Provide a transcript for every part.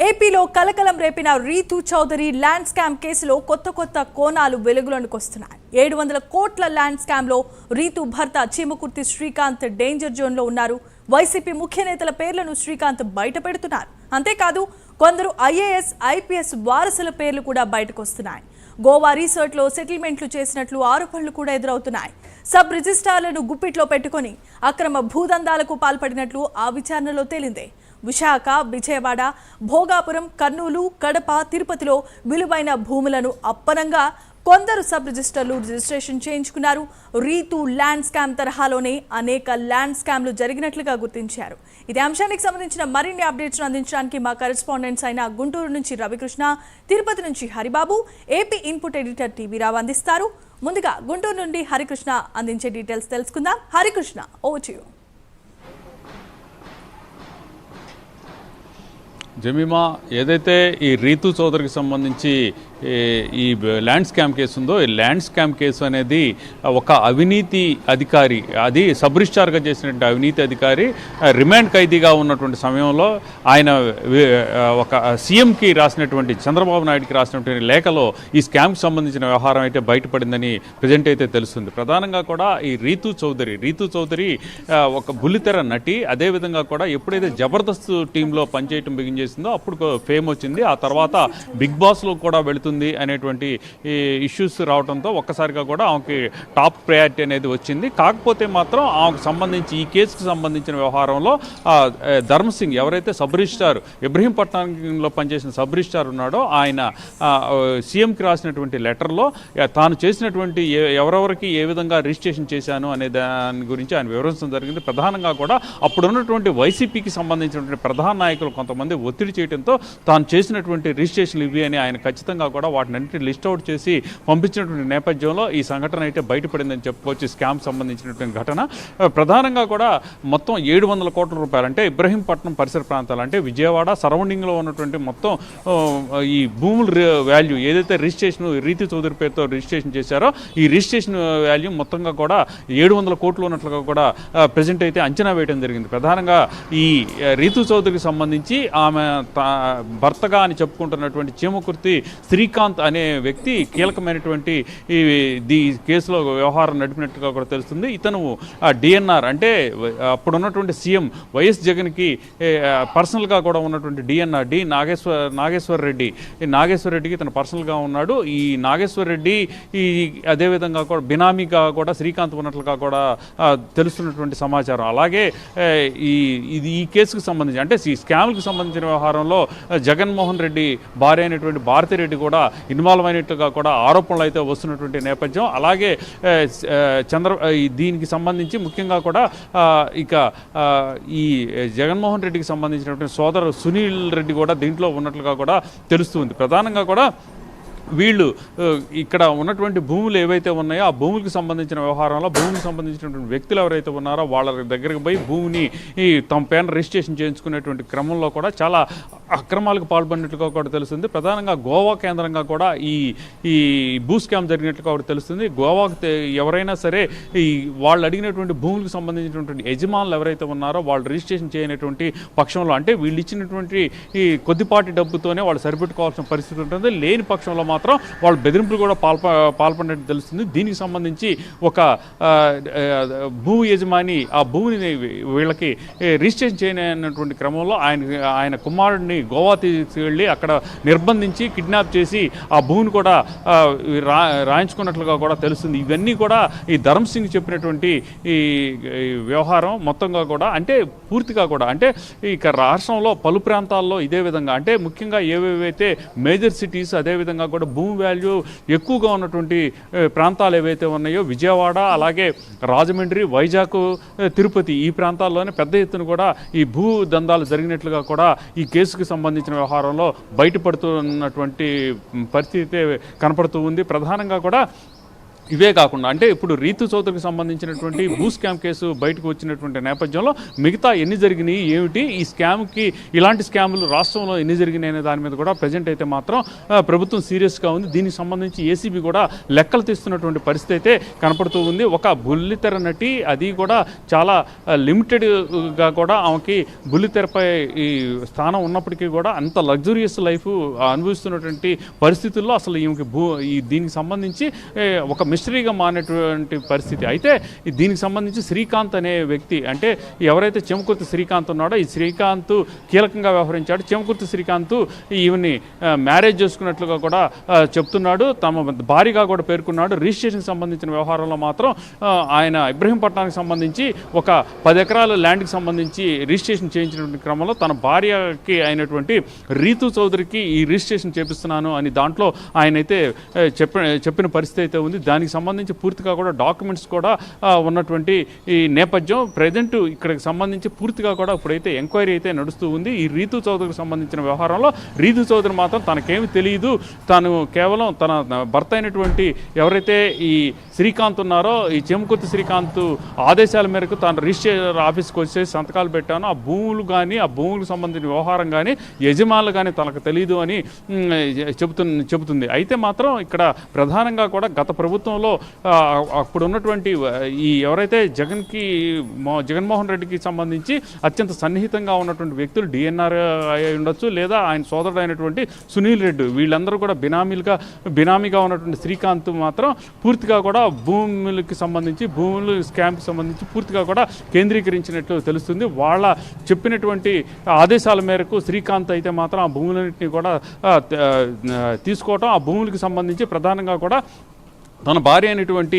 ఏపీలో కలకలం రేపిన Ritu Chowdary land scam కేసులో కొత్త కోణాలు వెలుగులోకి వస్తున్నాయి. 700 కోట్ల ల్యాండ్ స్కామ్ లో రీతూ భర్త చీమకుర్తి శ్రీకాంత్ డేంజర్ జోన్ లో ఉన్నారు. వైసీపీ ముఖ్య నేతల పేర్లను శ్రీకాంత్ బయట పెడుతున్నారు. అంతేకాదు కొందరు ఐఏఎస్ ఐపీఎస్ వారసుల పేర్లు కూడా బయటకు వస్తున్నాయి. గోవా రిసార్ట్ లో సెటిల్మెంట్లు చేసినట్లు ఆరోపణలు కూడా ఎదురవుతున్నాయి. సబ్ రిజిస్ట్రార్లను గుప్పిట్లో పెట్టుకొని అక్రమ భూదందాలకు పాల్పడినట్లు ఆ విచారణలో తేలింది. విశాఖ, విజయవాడ, భోగాపురం, కర్నూలు, కడప, తిరుపతిలో విలువైన భూములను అప్పనంగా కొందరు సబ్ రిజిస్టర్లు రిజిస్ట్రేషన్ చేయించుకున్నారు. రీతూ ల్యాండ్ స్కామ్ తరహాలోనే అనేక ల్యాండ్ స్కామ్లు జరిగినట్లుగా గుర్తించారు. ఇదే అంశానికి సంబంధించిన మరిన్ని అప్డేట్స్ అందించడానికి మా కరెస్పాండెంట్స్ అయిన గుంటూరు నుంచి రవికృష్ణ, తిరుపతి నుంచి Haribabu, AP input editor TV Rao అందిస్తారు. ముందుగా గుంటూరు నుండి హరికృష్ణ అందించే డీటెయిల్స్ తెలుసుకుందాం. Harikrishna, over to you. Jemima, ఏదైతే ఈ రీతూ చౌదరికి సంబంధించి ఈ ల్యాండ్ స్కామ్ కేసు ఉందో, ఈ ల్యాండ్ స్కామ్ కేసు అనేది ఒక అవినీతి అధికారి, అది సబ్ రిజిస్ట్రార్గా చేసినటువంటి అవినీతి అధికారి రిమాండ్ ఖైదీగా ఉన్నటువంటి సమయంలో ఆయన ఒక సీఎంకి రాసినటువంటి, చంద్రబాబు నాయుడుకి రాసినటువంటి లేఖలో ఈ స్కామ్కి సంబంధించిన వ్యవహారం అయితే బయటపడిందని ప్రజెంట్ అయితే తెలుస్తుంది. ప్రధానంగా కూడా ఈ రీతూ చౌదరి ఒక బుల్లితెర నటి. అదేవిధంగా కూడా ఎప్పుడైతే జబర్దస్త్ టీంలో పనిచేయటం బిగించేసిందో అప్పుడు ఫేమ్ వచ్చింది. ఆ తర్వాత బిగ్ బాస్లో కూడా వెళుతుంది అనేటువంటి ఈ ఇష్యూస్ రావడంతో ఒక్కసారిగా కూడా ఆమెకి టాప్ ప్రయారిటీ అనేది వచ్చింది. కాకపోతే మాత్రం ఆమెకు సంబంధించి ఈ కేసుకు సంబంధించిన వ్యవహారంలో ధర్మసింగ్, ఎవరైతే సబ్ రిజిస్ట్రార్ ఇబ్రహీంపట్నంలో పనిచేసిన సబ్ రిజిస్ట్రార్ ఉన్నాడో, ఆయన సీఎంకి రాసినటువంటి లెటర్లో తాను చేసినటువంటి ఎవరెవరికి ఏ విధంగా రిజిస్ట్రేషన్ చేశాను అనే దాని గురించి ఆయన వివరించడం జరిగింది. ప్రధానంగా కూడా అప్పుడున్నటువంటి వైసీపీకి సంబంధించినటువంటి ప్రధాన నాయకులు కొంతమంది ఒత్తిడి చేయడంతో తాను చేసినటువంటి రిజిస్ట్రేషన్లు ఇవి అని ఆయన ఖచ్చితంగా కూడా వాటిని అన్నింటినీ లిస్ట్ అవుట్ చేసి పంపించినటువంటి నేపథ్యంలో ఈ సంఘటన అయితే బయటపడిందని చెప్పుకోవచ్చు. స్కామ్ సంబంధించినటువంటి ఘటన ప్రధానంగా కూడా మొత్తం 700 కోట్ల రూపాయలు, అంటే ఇబ్రహీంపట్నం పరిసర ప్రాంతాలు, అంటే విజయవాడ సరౌండింగ్లో ఉన్నటువంటి మొత్తం ఈ భూముల వాల్యూ ఏదైతే రిజిస్ట్రేషన్ రీతూ చౌదరి పేరుతో రిజిస్ట్రేషన్ చేశారో, ఈ రిజిస్ట్రేషన్ వాల్యూ మొత్తంగా కూడా 700 కోట్లు ఉన్నట్లుగా కూడా ప్రజెంట్ అయితే అంచనా వేయడం జరిగింది. ప్రధానంగా ఈ రీతూ చౌదరికి సంబంధించి ఆమె భర్తగా అని చెప్పుకుంటున్నటువంటి చీమకుర్తి శ్రీకాంత్ అనే వ్యక్తి కీలకమైనటువంటి ఈ కేసులో వ్యవహారం నడిపినట్టుగా కూడా తెలుస్తుంది. ఇతను డిఎన్ఆర్, అంటే అప్పుడున్నటువంటి సీఎం వైఎస్ జగన్కి పర్సనల్గా కూడా ఉన్నటువంటి డిఎన్ఆర్ నాగేశ్వర రెడ్డి, ఈ నాగేశ్వర రెడ్డికి ఇతను పర్సనల్గా ఉన్నాడు. ఈ నాగేశ్వర రెడ్డి అదేవిధంగా కూడా బినామీగా కూడా శ్రీకాంత్ ఉన్నట్లుగా కూడా తెలుస్తున్నటువంటి సమాచారం. అలాగే ఈ కేసుకు సంబంధించి, అంటే ఈ స్కామ్కి సంబంధించిన వ్యవహారంలో జగన్మోహన్ రెడ్డి భార్య అయినటువంటి భారతిరెడ్డి కూడా ఇన్వాల్వ్ అయినట్టుగా కూడా ఆరోపణలు అయితే వస్తున్నటువంటి నేపథ్యం. అలాగే దీనికి సంబంధించి ముఖ్యంగా కూడా ఇక ఈ జగన్మోహన్ రెడ్డికి సంబంధించినటువంటి సోదరు సునీల్ రెడ్డి కూడా దీంట్లో ఉన్నట్లుగా కూడా తెలుస్తుంది. ప్రధానంగా కూడా వీళ్ళు ఇక్కడ ఉన్నటువంటి భూములు ఏవైతే ఉన్నాయో ఆ భూములకు సంబంధించిన వ్యవహారంలో భూమికి సంబంధించినటువంటి వ్యక్తులు ఎవరైతే ఉన్నారో వాళ్ళ దగ్గరికి పోయి భూమిని తమ పేరున రిజిస్ట్రేషన్ చేయించుకునేటువంటి క్రమంలో కూడా చాలా అక్రమాలకు పాల్పడినట్లుగా కూడా తెలుస్తుంది. ప్రధానంగా గోవా కేంద్రంగా కూడా ఈ భూ స్కామ్ జరిగినట్లుగా కూడా తెలుస్తుంది. గోవాకు ఎవరైనా సరే వాళ్ళు అడిగినటువంటి భూములకు సంబంధించినటువంటి యజమానులు ఎవరైతే ఉన్నారో వాళ్ళు రిజిస్ట్రేషన్ చేయనటువంటి పక్షంలో, అంటే వీళ్ళు ఇచ్చినటువంటి ఈ కొద్దిపాటి డబ్బుతోనే వాళ్ళు సరిపెట్టుకోవాల్సిన పరిస్థితి ఉంటుంది. లేని పక్షంలో మాత్రం వాళ్ళు బెదిరింపులు కూడా పాల్పడినట్టు తెలుస్తుంది. దీనికి సంబంధించి ఒక భూ యజమాని ఆ భూమిని వీళ్ళకి రిజిస్ట్రేషన్ చేయనటువంటి క్రమంలో ఆయన కుమారుడిని గోవా తీసుకెళ్ళి అక్కడ నిర్బంధించి కిడ్నాప్ చేసి ఆ భూమిని కూడా రాయించుకున్నట్లుగా కూడా తెలుస్తుంది. ఇవన్నీ కూడా ఈ ధర్మసింగ్ చెప్పినటువంటి ఈ వ్యవహారం మొత్తంగా కూడా, అంటే పూర్తిగా కూడా, అంటే ఇక రాష్ట్రంలో పలు ప్రాంతాల్లో ఇదే విధంగా, అంటే ముఖ్యంగా ఏవేవైతే మేజర్ సిటీస్, అదేవిధంగా కూడా భూమి వాల్యూ ఎక్కువగా ఉన్నటువంటి ప్రాంతాలు ఏవైతే ఉన్నాయో విజయవాడ, అలాగే రాజమండ్రి, వైజాగ్, తిరుపతి, ఈ ప్రాంతాల్లోనే పెద్ద ఎత్తున కూడా ఈ భూ దందాలు జరిగినట్లుగా కూడా ఈ కేసుకు సంబంధించిన వ్యవహారంలో బయటపడుతున్నటువంటి పరిస్థితి కనపడుతూ ఉంది. ప్రధానంగా కూడా ఇవే కాకుండా అంటే ఇప్పుడు రీతు చౌదరికి సంబంధించినటువంటి భూ స్కామ్ కేసు బయటకు వచ్చినటువంటి నేపథ్యంలో మిగతా ఎన్ని జరిగినాయి ఏమిటి, ఈ స్కామ్కి ఇలాంటి స్కాములు రాష్ట్రంలో ఎన్ని జరిగినాయి అనే దాని మీద కూడా ప్రజెంట్ అయితే మాత్రం ప్రభుత్వం సీరియస్గా ఉంది. దీనికి సంబంధించి ఏసీబీ కూడా లెక్కలు తీస్తున్నటువంటి పరిస్థితి అయితే కనపడుతూ ఉంది. ఒక బుల్లితెర నటి, అది కూడా చాలా లిమిటెడ్గా కూడా ఆమెకి బుల్లితెరపై ఈ స్థానం ఉన్నప్పటికీ కూడా అంత లగ్జూరియస్ లైఫ్ అనుభవిస్తున్నటువంటి పరిస్థితుల్లో అసలు ఈమెకి దీనికి సంబంధించి ఒక మిస్టరీగా మారినటువంటి పరిస్థితి. అయితే దీనికి సంబంధించి శ్రీకాంత్ అనే వ్యక్తి, అంటే ఎవరైతే చెమకుర్తి శ్రీకాంత్ ఉన్నాడో ఈ శ్రీకాంత్ కీలకంగా వ్యవహరించాడు. చెమకుర్తి శ్రీకాంత్ ఈవెన్ని మ్యారేజ్ చేసుకున్నట్లుగా కూడా చెప్తున్నాడు, తమ భారీగా కూడా పేర్కొన్నాడు. రిజిస్ట్రేషన్కి సంబంధించిన వ్యవహారంలో మాత్రం ఆయన ఇబ్రహీంపట్నానికి సంబంధించి ఒక 10 ఎకరాల ల్యాండ్కి సంబంధించి రిజిస్ట్రేషన్ చేయించినటువంటి క్రమంలో తన భార్యకి అయినటువంటి రీతు చౌదరికి ఈ రిజిస్ట్రేషన్ చేపిస్తున్నాను అని దాంట్లో ఆయనైతే చెప్పిన పరిస్థితి అయితే ఉంది. దానికి సంబంధించి పూర్తిగా కూడా డాక్యుమెంట్స్ కూడా ఉన్నటువంటి ఈ నేపథ్యం ప్రజెంట్ ఇక్కడికి సంబంధించి పూర్తిగా కూడా ఇప్పుడైతే ఎంక్వైరీ అయితే నడుస్తూ ఉంది. ఈ రీతు చౌదరికి సంబంధించిన వ్యవహారంలో రీతు చౌదరి మాత్రం తనకేమి తెలియదు, తాను కేవలం తన భర్త అయినటువంటి ఎవరైతే ఈ శ్రీకాంత్ ఉన్నారో ఈ చెమకుర్తి శ్రీకాంత్ ఆదేశాల మేరకు తాను రిజిస్ట్రేషన్ ఆఫీస్కి వచ్చేసి సంతకాలు పెట్టాను, ఆ భూములు కానీ ఆ భూములకు సంబంధించిన వ్యవహారం కానీ యజమానులు కానీ తనకు తెలియదు అని చెబుతుంది. అయితే మాత్రం ఇక్కడ ప్రధానంగా కూడా గత ప్రభుత్వంలో అప్పుడు ఉన్నటువంటి ఈ ఎవరైతే జగన్మోహన్ రెడ్డికి సంబంధించి అత్యంత సన్నిహితంగా ఉన్నటువంటి వ్యక్తులు డిఎన్ఆర్ అయి ఉండొచ్చు, లేదా ఆయన సోదరుడు అయినటువంటి సునీల్ రెడ్డి, వీళ్ళందరూ కూడా బినామీగా ఉన్నటువంటి శ్రీకాంత్ మాత్రం పూర్తిగా కూడా భూములకి సంబంధించి భూములు స్కామ్కి సంబంధించి పూర్తిగా కూడా కేంద్రీకరించినట్లు తెలుస్తుంది. వాళ్ళ చెప్పినటువంటి ఆదేశాల మేరకు శ్రీకాంత్ అయితే మాత్రం ఆ భూములన్నింటినీ కూడా తీసుకోవటం, ఆ భూములకి సంబంధించి ప్రధానంగా కూడా తన భార్య అయినటువంటి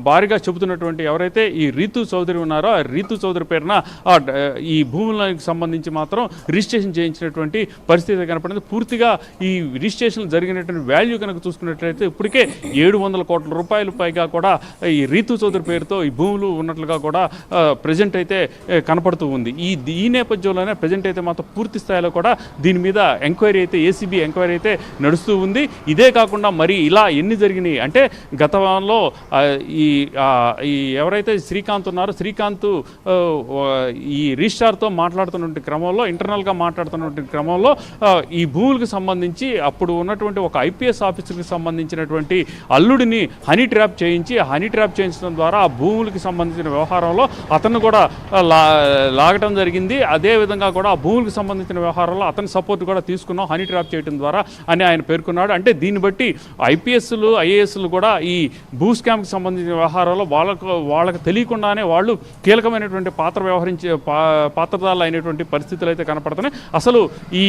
భార్యగా చెబుతున్నటువంటి ఎవరైతే ఈ రీతు చౌదరి ఉన్నారో ఆ రీతు చౌదరి పేరున ఈ భూములకు సంబంధించి మాత్రం రిజిస్ట్రేషన్ చేయించినటువంటి పరిస్థితి కనపడింది. పూర్తిగా ఈ రిజిస్ట్రేషన్ జరిగినటువంటి వాల్యూ కనుక చూసుకున్నట్లయితే ఇప్పటికే 700 కోట్ల రూపాయల పైగా కూడా ఈ రీతు చౌదరి పేరుతో ఈ భూములు ఉన్నట్లుగా కూడా ప్రజెంట్ అయితే కనపడుతూ ఉంది. ఈ నేపథ్యంలోనే ప్రజెంట్ అయితే మాత్రం పూర్తి స్థాయిలో కూడా దీని మీద ఎంక్వైరీ అయితే ఏసీబీ ఎంక్వైరీ అయితే నడుస్తూ ఉంది. ఇదే కాకుండా మరి ఇలా ఎన్ని జరిగినాయి అంటే గతంలో ఈ ఎవరైతే శ్రీకాంత్ ఉన్నారో శ్రీకాంత్ ఈ రిజిస్ట్రార్తో మాట్లాడుతున్నటువంటి క్రమంలో ఇంటర్నల్గా మాట్లాడుతున్నటువంటి క్రమంలో ఈ భూములకు సంబంధించి అప్పుడు ఉన్నటువంటి ఒక ఐపీఎస్ ఆఫీసర్కి సంబంధించినటువంటి అల్లుడిని హనీ ట్రాప్ చేయించడం ద్వారా ఆ భూములకి సంబంధించిన వ్యవహారంలో అతను కూడా లాగటం జరిగింది. అదేవిధంగా కూడా ఆ భూములకు సంబంధించిన వ్యవహారంలో అతని సపోర్ట్ కూడా తీసుకున్నాం హనీ ట్రాప్ చేయడం ద్వారా అని ఆయన పేర్కొన్నాడు. అంటే దీన్ని బట్టి ఐపీఎస్లు ఐఏఎస్లు కూడా ఈ భూ స్కామ్కి సంబంధించిన వ్యవహారాల్లో వాళ్ళకి తెలియకుండానే వాళ్ళు కీలకమైనటువంటి పాత్రదారులు అయినటువంటి పరిస్థితులు అయితే కనపడుతున్నాయి. అసలు ఈ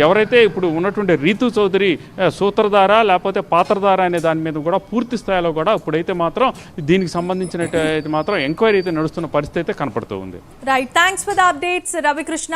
ఎవరైతే ఇప్పుడు ఉన్నటువంటి రీతు చౌదరి సూత్రధార లేకపోతే పాత్రధార అనే దాని మీద కూడా పూర్తి స్థాయిలో కూడా ఇప్పుడైతే మాత్రం దీనికి సంబంధించినట్టయితే మాత్రం ఎంక్వైరీ అయితే నడుస్తున్న పరిస్థితి అయితే కనపడుతూ ఉంది. Right, thanks for the updates Ravikrishna.